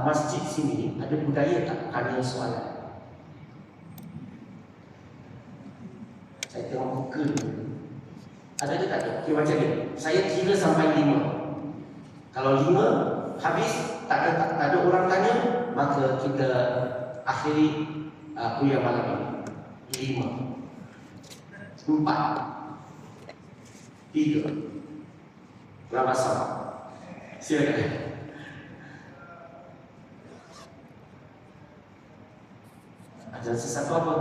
masjid sini ada budaya tak tanya soalan? Saya tengok buka dulu. Ada ke tak ada? Okay, macam ni. Saya kira sampai 5. Kalau 5 habis, tak ada orang tanya, maka kita akhiri kuliah malam ini. 5, 4, 3. Kurang asal. Silakan. Ajar sesuatu apa?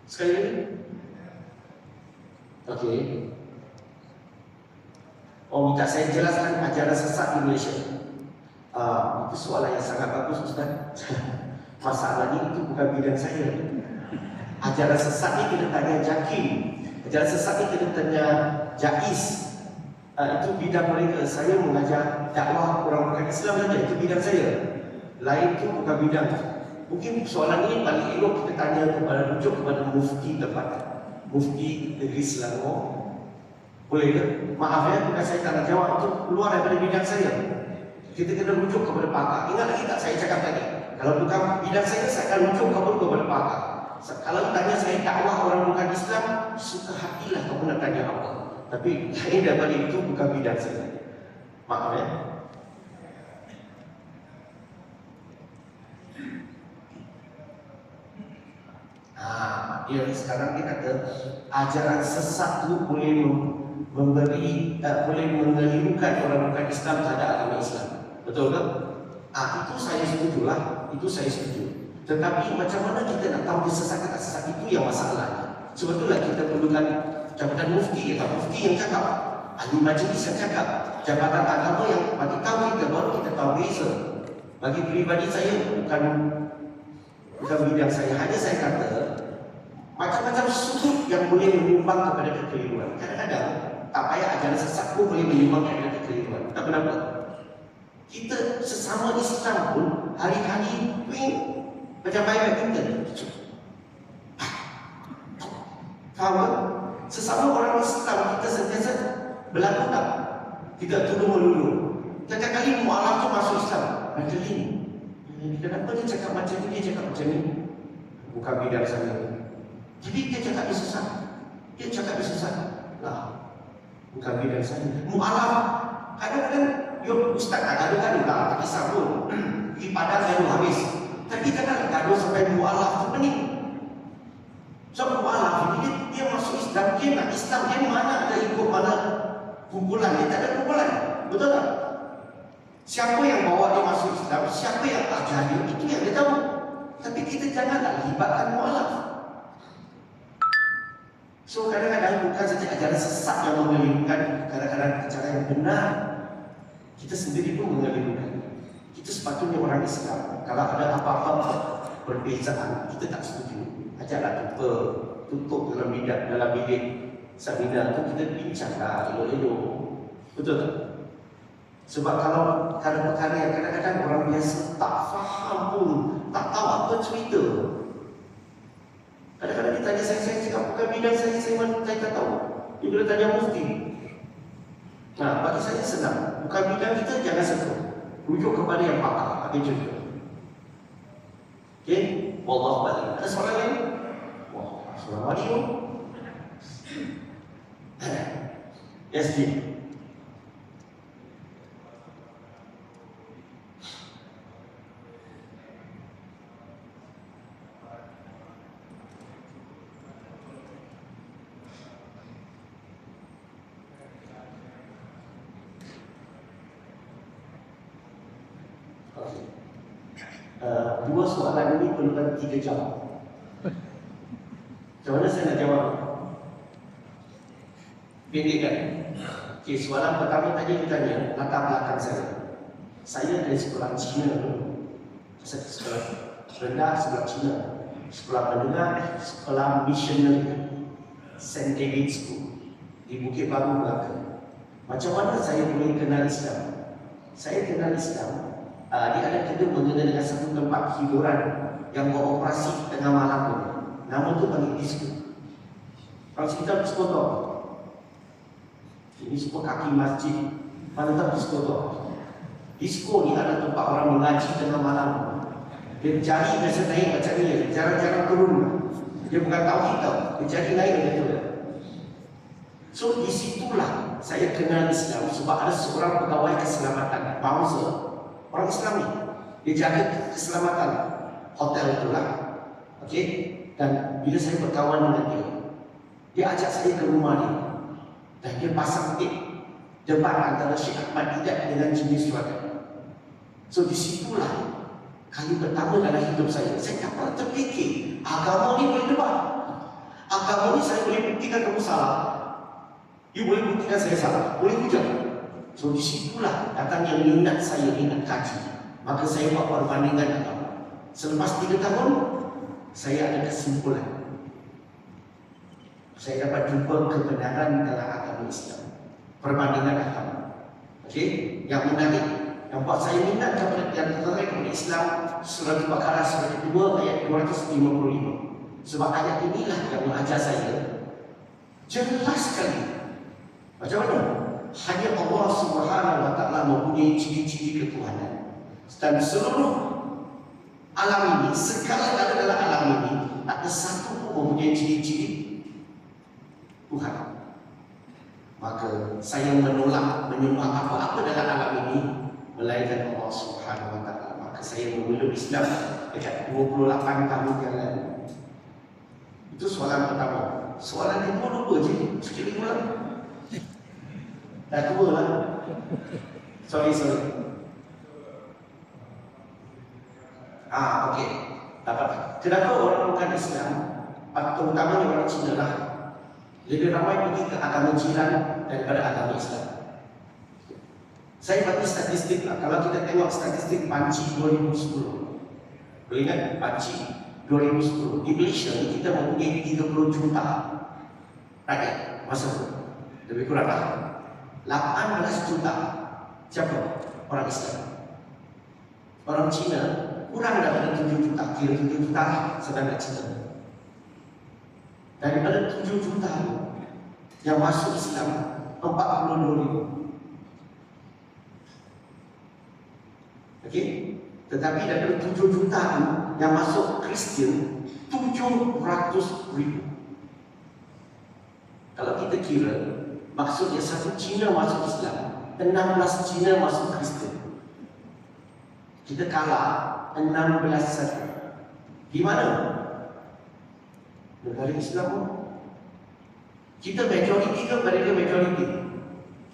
Sekali lagi. Okey. Minta saya jelaskan ajaran sesat di Malaysia. Itu soalan yang sangat bagus, Ustaz. Masalahnya itu bukan bidang saya. Ajaran sesat ni kita tanya Jakim. Ajaran sesat ni kita tanya Jais. Itu bidang mereka. Saya mengajar dakwah orang-orang Islam saja. Itu bidang saya. Lain itu bukan bidang. Mungkin soalan ini paling elok kita tanya rujuk kepada mufti tempatan, mufti negeri Selangor. Boleh ke? Maaf ya, bukan saya tak nak jawab, itu keluar daripada bidang saya. Kita kena rujuk kepada pakar. Ingat lagi tak saya cakap tadi? Kalau bukan bidang saya akan rujuk kepada pakar. Kalau tanya saya dakwah orang bukan Islam, suka hatilah kamu nak tanya apa. Tapi lain daripada itu bukan bidang saya. Maaf ya. Dia sekarang dia kata ajaran sesat itu boleh boleh mengelirukan orang bukan Islam terhadap agama Islam. Betul ke? Itu saya setujulah. Itu saya setuju. Tetapi macam mana kita nak tahu dia sesat ke tak sesat, itu yang masalahnya. Sebetulnya kita perlukan jabatan mufti atau mufti yang cakap, ahli majlis yang cakap, jabatan agama yang bagi tahu kita, baru kita tahu beza. Bagi pribadi saya bukan bidang saya. Hanya saya kata macam-macam sudut yang boleh menyumbang kepada kekeliruan. Kadang-kadang tak payah ajaran sesat pun boleh menyumbang kepada kekeliruan. Tak kenapa? Kita sesama Islam pun hari-hari macam main badminton. Faham tak? Sesama orang Islam kita sentiasa berlaku tak? Tidak tolong-menolong. Setiap kali mu'alaf tu masuk Islam, macam ni. Kenapa dia cakap macam ni, dia cakap macam ni? Bukan bidang saya. Jadi dia cakap dia sesat. Dia cakap dia sesat. Lah, bukan bidang saya. Mu'alaf, kadang-kadang ustaz tak gaduh-gaduh lah, tak kisah pun. Pergi padang gaduh habis. Tapi kadang gaduh sampai mu'alaf tu pening. So mu'alaf ini dia masuk Islam, dia nak Islam, dia mana ada ikut mana kumpulan, dia tak ada kumpulan. Betul tak? Siapa yang bawa dia masuk Islam, siapa yang ajar dia, itu yang dia tahu. Tapi kita janganlah libatkan mu'alaf. So kadang-kadang bukan saja ajaran sesat yang mengelirukan, kadang-kadang cara yang benar kita sendiri pun mengelirukan. Kita sepatutnya orang Islam, kalau ada apa-apa perbezaan, kita tak setuju. Ajarlah kita tutup dalam bilik seminar tu, kita bincanglah elok-elok. Betul tak? Sebab kalau perkara-perkara yang kadang-kadang orang biasa tak faham pun, tak tahu apa cerita. Kadang-kadang dia tanya saya cakap bukan bidang saya tak tahu. Dia boleh tanya mufti. Bagi saya senang. Bukan bidang kita, jangan sentuh. Rujuk kepada yang pakar. Ada cerita. Okey? Wallahu a'lam. Ada soalan lain? Wah, soalan mana ni? Yes, Ji. Dua soalan ini perlukan 3 jam. Macam mana saya nak jawab? Pendek kan? Okay, soalan pertama tadi ditanya latar belakang saya. Saya dari sekolah Cina. Saya sekolah rendah sekolah Cina. Sekolah menengah, sekolah missionary St. David School di Bukit Baru, Melaka. Macam mana saya boleh kenal Islam? Saya kenal Islam. Dia ada kena mengenai dengan satu tempat hiburan yang beroperasi tengah malam pun. Nama tu panggil disco. Kalau kita disco tu Ini semua kaki masjid. Mana tahu disko tu? Disko ni ada tempat orang mengaji tengah malam. Dia cari biasa naik macam ni, jarang-jarang turun. Dia bukan tauhid tau, dia cari naik macam tu. So disitulah saya kenal Islam sebab ada seorang pegawai keselamatan, bouncer, orang Islam ni. Dia jaga keselamatan hotel itulah. Okey, dan bila saya berkawan dengan dia, dia ajak saya ke rumah dia. Dan dia pasang tip debat antara Syekh Ahmad Didat dengan Jimmy Swaggart. So disitulah kali pertama dalam hidup saya tak pernah terfikir agama ni boleh debat. Agama ni saya boleh buktikan kamu salah, you boleh buktikan saya salah, boleh hujah. So disitulah datangnya minat saya, minat kaji. Maka saya buat perbandingan agama. Selepas 3 tahun saya ada kesimpulan, saya dapat jumpa kebenaran dalam agama Islam, perbandingan agama. Okey, yang menarik, yang buat saya minat kepada yang tertarik kepada Islam, surah Al-Baqarah surah kedua ayat 255. Sebab ayat inilah yang mengajar saya jelas sekali macam mana hanya Allah Subhanahu Wa Taala mempunyai ciri-ciri ketuhanan, dan seluruh alam ini, segala yang ada dalam alam ini, tak ada satu pun mempunyai ciri-ciri Tuhan. Maka saya menolak menyembah apa-apa dalam alam ini melainkan Allah Subhanahu Wa Taala. Maka saya memeluk Islam dekat 28 tahun yang lalu. Itu soalan pertama. Soalan kedua lupa je, sekali ulang. Dah tua lah. Sorry. Okey. Kenapa orang bukan Islam, terutamanya orang Cina lah, lebih ramai pergi ke agama jiran daripada agama Islam? Saya bagi statistik lah. Kalau kita tengok statistik Panci 2010, boleh ingat Panci 2010, di Malaysia ni kita mempunyai 30 juta rakyat masa itu, lebih kurang lah 18 juta siapa? Orang Islam. Orang Cina kurang daripada 7 juta, kira 7 juta lah sedangkan Cina. Daripada 7 juta yang masuk Islam 42 ribu. Okey, tetapi daripada 7 juta yang masuk Kristian 700 ribu. Kalau kita kira, maksudnya satu Cina masuk Islam, 16 Cina masuk Kristian. Kita kalah 16-1. Di mana? Negara Islam. Kita majoriti ke mereka majoriti?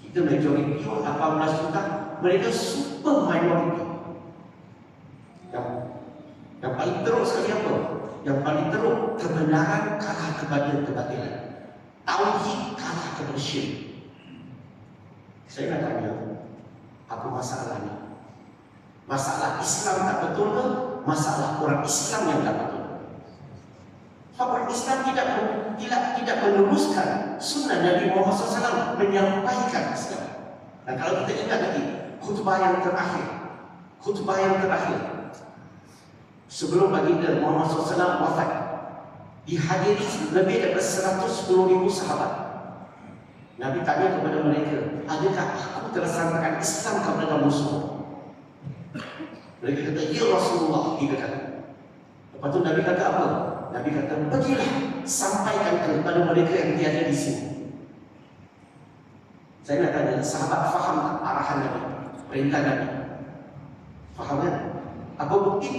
Kita majoriti 18 juta, mereka super minority. Yang paling teruk sekali apa? Yang paling teruk, kebenaran kalah kepada kebatilan, tauhid kalah kepada syirik. Saya nak tanya, apa masalah ni? Masalah Islam tak betul ke? Masalah orang Islam yang tak betul? Orang Islam tidak meneruskan sunnah Nabi Muhammad SAW menyampaikan Islam. Dan kalau kita ingat lagi khutbah yang terakhir sebelum baginda Muhammad SAW wafat, dihadiri lebih daripada 110,000 sahabat. Nabi tanya kepada mereka, adakah aku tersantarkan Islam kepada musuh? Mereka kata, ya Rasulullah, 3 kali. Lepas tu Nabi kata apa? Nabi kata, pergilah sampaikan kepada mereka yang tiada di sini. Saya nak tanya, sahabat faham tak arahan Nabi, perintah Nabi? Faham kan? Apa bukti?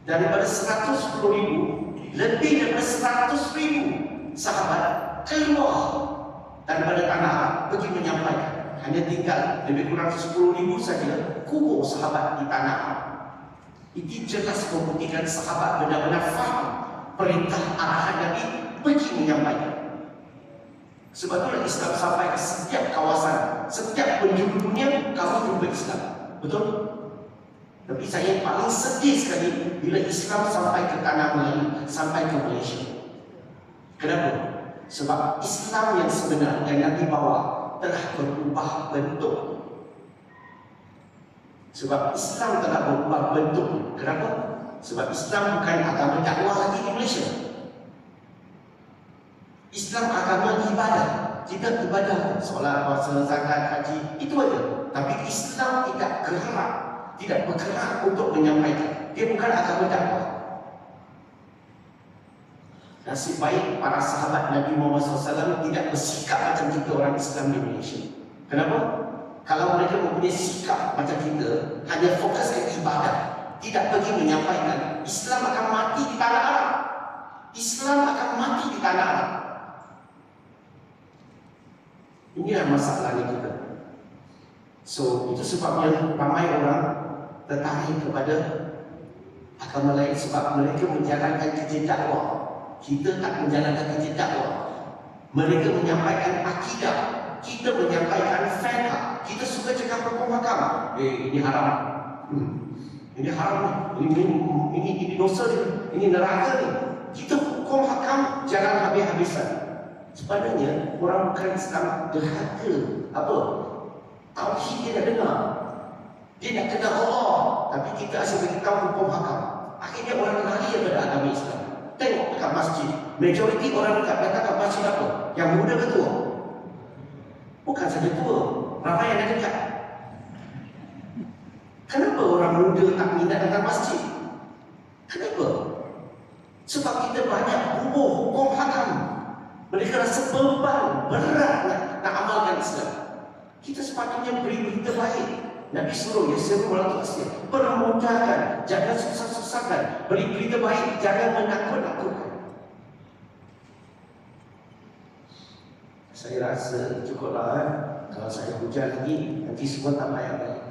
Daripada 110,000, lebih daripada 100,000 sahabat keluar daripada tanah Arab pergi menyampaikan. Hanya tinggal lebih kurang 10,000 saja kubur sahabat di tanah Arab. Itu jelas membuktikan sahabat benar-benar faham perintah arahan Nabi pergi menyampaikan. Sebab itulah Islam sampai ke setiap kawasan, setiap penjuru dunia kamu jumpa Islam. Betul? Tapi saya paling sedih sekali bila Islam sampai ke tanah Melayu, sampai ke Malaysia. Kenapa? Sebab Islam yang sebenar yang Nabi bawa telah berubah bentuk. Sebab Islam telah berubah bentuk. Kenapa? Sebab Islam bukan agama dakwah lagi di Malaysia. Islam agama ibadah. kita ibadah, solat, puasa, zakat, haji, itu aja. Tapi Islam tidak gerak, tidak bergerak untuk menyampaikan. Dia bukan agama dakwah. Nasib baik para sahabat Nabi Muhammad SAW tidak bersikap macam kita orang Islam di Malaysia. Kenapa? Kalau mereka mempunyai sikap macam kita, hanya fokus ke ibadah, tidak pergi menyampaikan, Islam akan mati di tanah Arab. Islam akan mati di tanah Arab. Inilah masalahnya kita. So, itu sebabnya ramai orang tertarik kepada agama lain, sebab mereka menjalankan kerja dakwah. Kita tak menjalankan kerja dakwah. Mereka menyampaikan akidah, kita menyampaikan fiqh. Kita suka cakap hukum hakam. Ini haram. Ini haram ni. Ini dosa ni. Ini neraka ni. Kita hukum hakam jangan habis-habisan. Sebenarnya orang bukan Islam derhaka. Apa? Tauhid dia dah dengar. Dia nak kenal Allah, tapi kita asyik beritahu hukum hakam. Akhirnya orang lari daripada agama Islam. Tengok dekat masjid, majoriti orang dekat datang kat masjid apa? Yang muda ke tua? Bukan saja tua, ramai yang dekat. Kenapa orang muda tak minat datang masjid? Kenapa? Sebab kita banyak bubuh hukum hakam. Mereka rasa beban, berat nak amalkan Islam. Kita sepatutnya beri berita baik. Nabi suruh, ya seru wala tu'sir, permudahkan, jangan susah-susahkan, beri berita baik, jangan menakut-nakutkan. Saya rasa cukuplah. Kalau saya hujan lagi, nanti semua tak payah balik.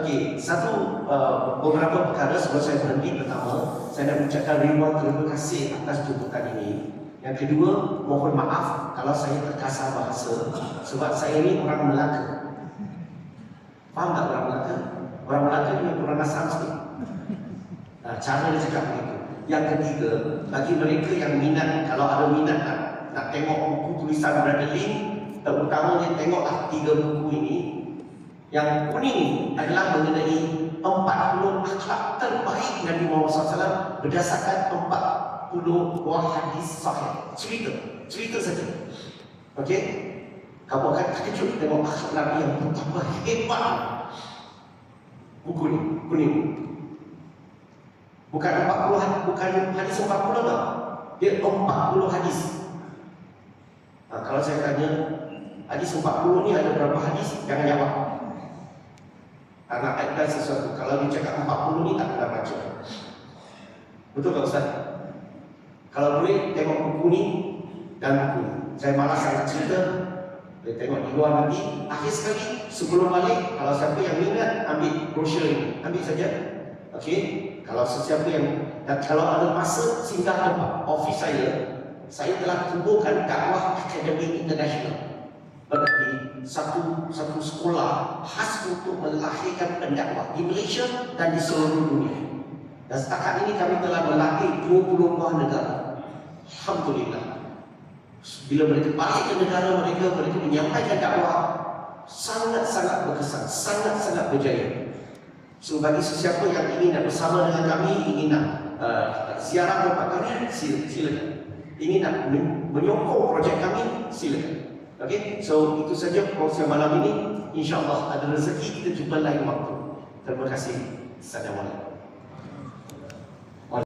Okey, beberapa perkara sebelum saya berhenti. Pertama, saya nak mengucapkan ribuan terima kasih atas jemputan ini. Yang kedua, mohon maaf kalau saya terkasar bahasa, sebab saya ini orang Melaka. Faham tak orang Melaka? Orang Melaka ni orang Asam sikit. Cara dia cakap begitu. Yang ketiga, bagi mereka yang minat, kalau ada minat nak tengok buku tulisan Brother Lim, terutamanya tengoklah 3 buku ini. Yang kuning ini adalah mengenai 40 akhlak terbaik Nabi Muhammad SAW berdasarkan 40 buah hadis sahih. Cerita saja. Okey? Kamu akan terkejut tengok akhlak Nabi yang betapa hebat. Buku ni, kuning. Bukan 40, bukan hadis 40 tau. Dia 40 hadis. Kalau saya tanya, hadis 40 ni ada berapa hadis? Jangan jawab. Nak kaitkan sesuatu. Kalau dia cakap 40 ni tak kena baca. Betul tak Ustaz? Kalau boleh tengok buku ni dan buku ni. Saya malas sangat cerita. Boleh tengok di luar nanti. Akhir sekali sebelum balik, kalau siapa yang minat, ambil brochure ini. Ambil saja. Okey. Kalau sesiapa yang, dan kalau ada masa singgah tempat office saya telah tubuhkan dakwah Akademi International. Berarti satu sekolah khas untuk melahirkan pendakwah di Malaysia dan di seluruh dunia. Dan setakat ini kami telah melatih 20 buah negara. Alhamdulillah. Bila mereka balik ke negara mereka menyampaikan dakwah sangat-sangat berkesan, sangat-sangat berjaya. So bagi sesiapa yang ingin nak bersama dengan kami, ingin nak ziarah tempat kami, silakan. Ingin nak menyokong projek kami, silakan. Okey, so itu saja perkongsian malam ini. InsyaAllah ada rezeki kita jumpa lain waktu. Terima kasih. Assalamualaikum.